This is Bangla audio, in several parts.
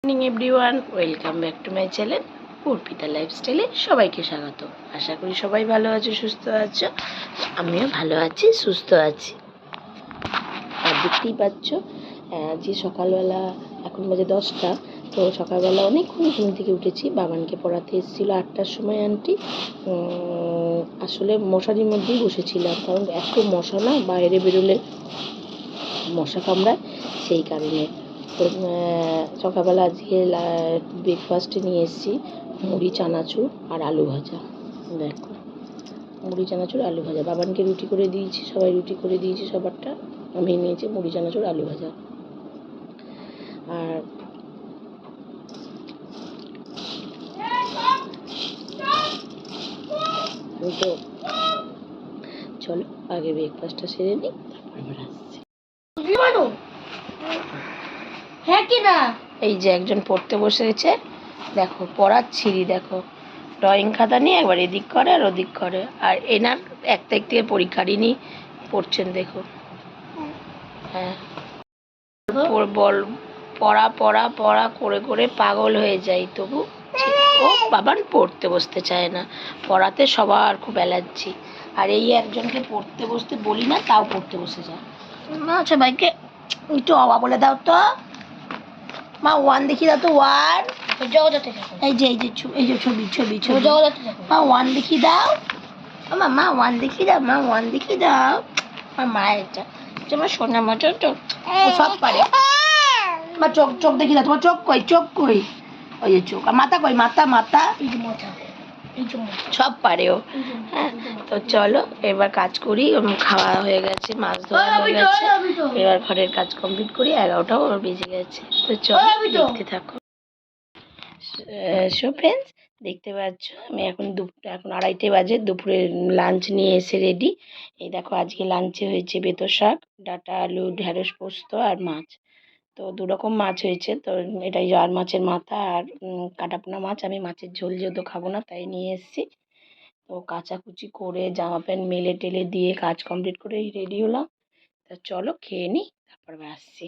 Morning everyone, welcome back to my channel Arpita লাইফস্টাইলে সবাইকে স্বাগত। আশা করি সবাই ভালো আছো, সুস্থ আছো। আমিও ভালো আছি, সুস্থ আছি। আর দেখতেই পাচ্ছ যে সকালবেলা এখন বাজে 10টা। তো সকালবেলা অনেকক্ষণ ঘুম থেকে উঠেছি। বাবানকে পড়াতে এসেছিলো 8টার সময় আন্টি। আসলে মশারির মধ্যেই বসেছিলাম, কারণ এত মশা না, বাইরে বেরোলে মশা কামড়ায়, সেই কারণে। তো সকালবেলা আজকে ব্রেকফাস্টে নিয়ে এসেছি মুড়ি, চানাচুর আর আলু ভাজা। দেখো, মুড়ি, চানাচুর, আলু ভাজা। বাবানকে রুটি করে দিয়েছি, সবাই রুটি করে দিয়েছি সবারটা। আমি নিয়েছি মুড়ি, চানাচুর, আলু ভাজা। আর তো চলো আগে ব্রেকফাস্টটা সেরে নিই, তারপর আবার আসছি। হ্যাঁ কি না, এই যে একজন পড়তে বসেছে, দেখো পড়াচ্ছিরি, দেখো ড্রয়িং খাতা নিয়ে একবার এদিক করে আর ওদিক করে। আর এনার 1 তারিখ থেকে পরীক্ষার ইনি পড়ছেন, দেখো। হ্যাঁ, বল পড়া পড়া পড়া করে করে পাগল হয়ে যাই, তবু ও বাবান পড়তে বসতে চায় না। পড়াতে সবার খুব অ্যালার্জি। আর এই একজনকে পড়তে বসতে বলি না, তাও পড়তে বসে যায়। মা সবাইকে একটু অবা বলে দাও তো। মা 1 দেখিয়ে দাও তো। 1, এই যে এই যে ছবি ছবি ছবি। মা 1 দেখিয়ে দাও। মা 1 দেখিয়ে দাও। মা 1 দেখিয়ে দাও। আমার মা এটা তোমার সোনা মতো তো সব পারে। মা চোখ চোখ দেখিয়ে দাও। তোমার চোখ কই? চোখ কই? ওই যে চোখ। আর মাথা কই? মাথা মাথা সব পারে ও। হ্যাঁ, তো চলো এবার কাজ করি। খাওয়া হয়ে গেছে, মাছ ধোয়া হয়ে গেছে, এবার ঘরের কাজ কমপ্লিট করি। 11টাও বেজে গেছে। তো চলো দেখতে থাকো। সো ফ্রেন্ডস, দেখতে পাচ্ছ আমি এখন 2:30 বাজে, দুপুরে লাঞ্চ নিয়ে এসে রেডি। এই দেখো, আজকে লাঞ্চে হয়েছে বেতো শাক, ডাঁটা, আলু, ঢেঁড়স, পোস্ত আর মাছ। তো 2 রকম মাছ হয়েছে। তো এটাই আর মাছের মাথা আর কাটাপোনা মাছ। আমি মাছের ঝোল যেহেতু খাবো না, তাই নিয়ে এসেছি। তো কাচাকুচি করে জামা প্যান্ট মেলে টেলে দিয়ে কাজ কমপ্লিট করে রেডি হলাম। তা চলো খেয়ে নিই, তারপর আসছি।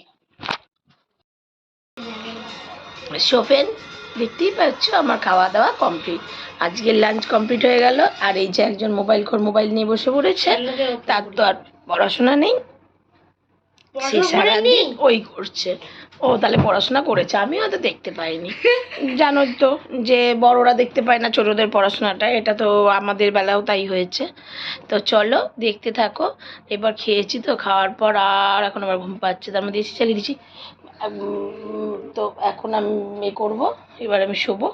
সো ফ্রেন্ডস, দেখতেই পাচ্ছ আমার খাওয়া দাওয়া কমপ্লিট। আজকের লাঞ্চ কমপ্লিট হয়ে গেল। আর এই যে একজন মোবাইল নিয়ে বসে পড়েছে, তার তো আর পড়াশোনা নেই, সে সারাদিন ওই করছে। ও তাহলে পড়াশোনা করেছে, আমিও তো দেখতে পাইনি। জানোই তো যে বড়রা দেখতে পায় না ছোটদের পড়াশোনাটা, এটা তো আমাদের বেলাও তাই হয়েছে। তো চলো দেখতে থাকো। এবার খেয়েছি, তো খাওয়ার পর আর এখন আমার ঘুম পাচ্ছে, তার মধ্যে এসি চালিয়ে দিচ্ছি। তো এখন আমি করবো, এবার আমি শোবো।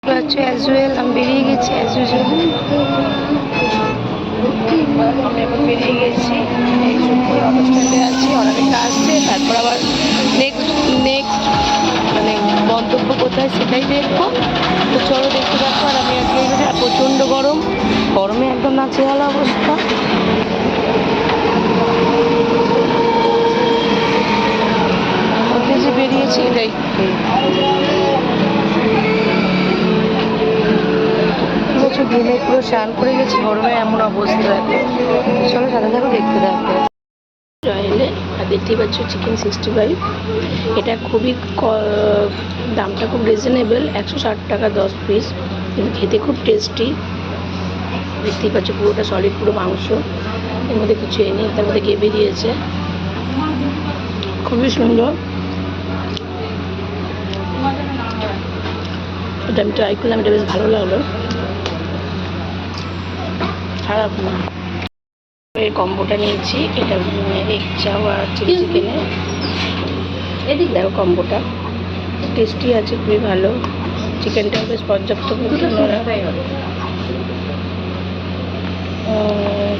অ্যাজ ওয়েল আমি বেরিয়ে গেছি, অ্যাজ ইউজুয়াল আমি এখন বেরিয়ে গেছি। এই শুক্র অটো স্ট্যান্ডে আছি, অনেকটা আসছে। তারপর আবার নেক্সট মানে গন্তব্য কোথায় সেটাই দেখবো। তো চলো দেখতে থাকো। আর আমি আজকে আর প্রচণ্ড গরমে একদম নাচেহাল অবস্থা। যে বেরিয়েছি এটাই। বছর ঘেমে পুরো স্নান করে গেছি, গরমে এমন অবস্থা। চলো সাথে থাকো, দেখতে থাকো। রয়েলে আর দেখতেই পাচ্ছ চিকেন 65। এটা খুবই দামটা খুব রিজনেবল, 160 টাকা 10 পিস, কিন্তু খেতে খুব টেস্টি। দেখতেই পাচ্ছ পুরোটা সলিড, পুরো মাংস, এর মধ্যে কিছু এনে তার মধ্যে গ্রেভি দিয়েছে, খুবই সুন্দর। এটা আমি ট্রাই করলাম, এটা বেশ ভালো লাগলো, খারাপ না। এই কম্বোটা নিয়েছি, এটা এগ চাও আর চিলি চিকেনের। এদিক দেখো, কম্বোটা টেস্টি আছে, খুবই ভালো। চিকেনটাও বেশ পর্যাপ্ত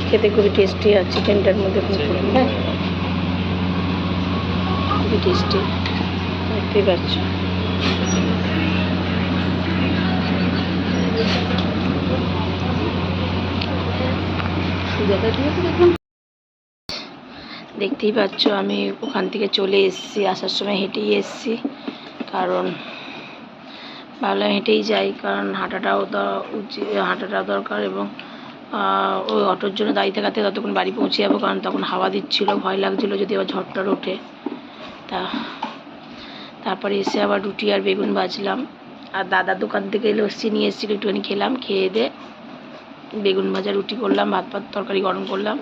খেতে খুবই টেস্টি। আর চিকেনটার মধ্যে খুবই টেস্টি, দেখতেই পাচ্ছ। দেখতেই পাচ্ছ আমি ওখান থেকে চলে এসেছি, আসার সময় হেঁটেই এসেছি, কারণ ভাবলাম হেঁটেই যাই, কারণ হাঁটাটাও দরকার। এবং ওই অটোর জন্য দাঁড়িয়ে থাকাতে ততক্ষণ বাড়ি পৌঁছে যাবো, কারণ তখন হাওয়া দিচ্ছিলো, ভয় লাগছিলো যদি আবার ঝড়টার ওঠে। তা তারপরে এসে আবার রুটি আর বেগুন ভাজলাম। আর দাদার দোকান থেকে লস্যি নিয়ে এসেছিল, একটুখানি খেলাম, খেয়ে দিয়ে বেগুন ভাজা রুটি করলাম, ভাত তরকারি গরম করলাম,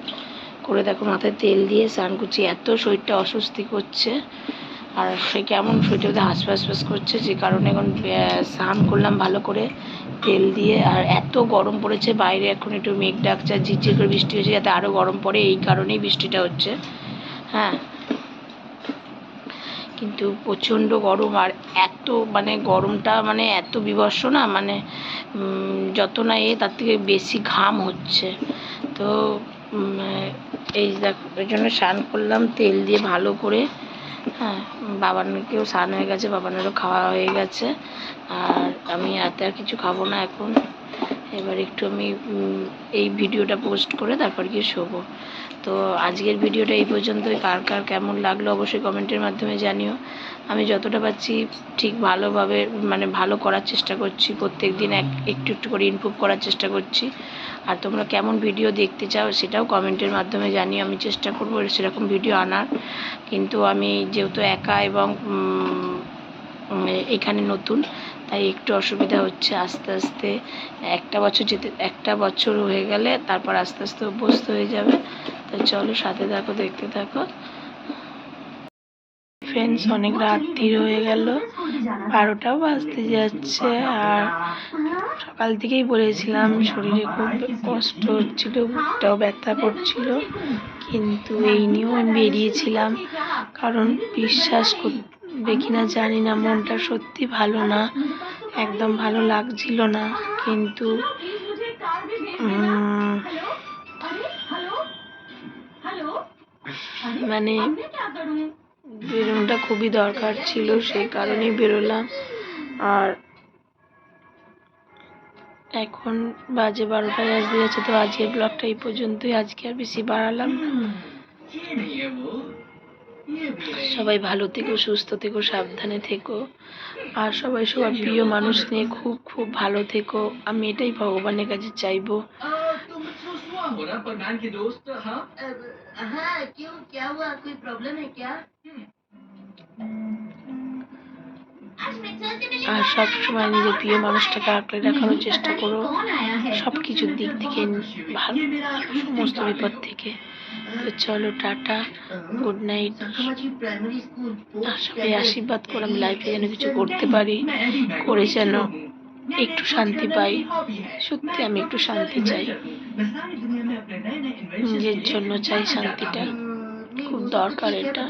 করে দেখো মাথায় তেল দিয়ে স্নান করছি। এত শরীরটা অস্বস্তি করছে আর সে কেমন শরীরটা হাঁসফাঁস করছে, যে কারণে এখন স্নান করলাম ভালো করে তেল দিয়ে। আর এত গরম পড়েছে বাইরে, এখন একটু মেঘ ডাকছে আর ঝিরঝির করে বৃষ্টি হচ্ছে, যাতে আরও গরম পড়ে, এই কারণেই বৃষ্টিটা হচ্ছে। হ্যাঁ, কিন্তু প্রচণ্ড গরম। আর এত মানে গরমটা মানে এত বীভৎস না, মানে যত না তার থেকে বেশি ঘাম হচ্ছে। তো এই দেখো, ওই জন্য স্নান করলাম তেল দিয়ে ভালো করে। হ্যাঁ, বাবানকেও স্নান হয়ে গেছে, বাবানেরও খাওয়া হয়ে গেছে, আর আমি রাতে আর কিছু খাবো না এখন। এবার একটু আমি এই ভিডিওটা পোস্ট করে তারপর গিয়ে শোবো। তো আজকের ভিডিওটা এই পর্যন্তই। কার কার কেমন লাগলো অবশ্যই কমেন্টের মাধ্যমে জানিও। আমি যতটা পারছি ঠিক ভালোভাবে মানে ভালো করার চেষ্টা করছি, প্রত্যেক দিন একটু একটু করে ইমপ্রুভ করার চেষ্টা করছি। আর তোমরা কেমন ভিডিও দেখতে চাও সেটাও কমেন্টের মাধ্যমে জানিও, আমি চেষ্টা করবো সেরকম ভিডিও আনার। কিন্তু আমি যেহেতু একা এবং এখানে নতুন, তাই একটু অসুবিধা হচ্ছে। আস্তে আস্তে একটা বছর হয়ে গেলে তারপর আস্তে আস্তে অভ্যস্ত হয়ে যাবে। তো চলো সাথে থাকো, দেখতে থাকো। ফ্রেন্ডস, অনেক রাত্রির হয়ে গেল, 12টাও বাজতে যাচ্ছে। আর সকাল থেকেই বলেছিলাম শরীরে খুব কষ্ট হচ্ছিল, বুকটাও ব্যথা করছিল, কিন্তু এই নিয়েও আমি বেরিয়েছিলাম। কারণ বিশ্বাস করবে কিনা জানি না, মনটা সত্যি ভালো না, একদম ভালো লাগছিল না। কিন্তু মানে বেরোনোটা খুবই দরকার ছিল, সেই কারণেই বেরোলাম। আর এখন বাজে 12টা বাজতে যাচ্ছে। তো আজকের ব্লগটা এই পর্যন্তই, আজকে আর বেশি বাড়ালাম না। সবাই ভালো থেকো, সুস্থ থেকো, সাবধানে থেকো, আর সবাই সবার প্রিয় মানুষ নিয়ে খুব খুব ভালো থেকো। আমি এটাই ভগবানের কাছে চাইবো। আর সব সময় নিজের প্রিয় মানুষটাকে আঁকড়ে রাখানোর চেষ্টা করো, সব কিছুর দিক থেকে ভালো, সমস্ত বিপদ থেকে। তো চলো, টাটা, গুড নাইট। আর সবাই আশীর্বাদ করো আমি লাইফে যেন কিছু করতে পারি, করে যেন একটু শান্তি পাই। সত্যি আমি একটু শান্তি চাই, নিজের জন্য চাই শান্তিটা, খুব দরকার এটা।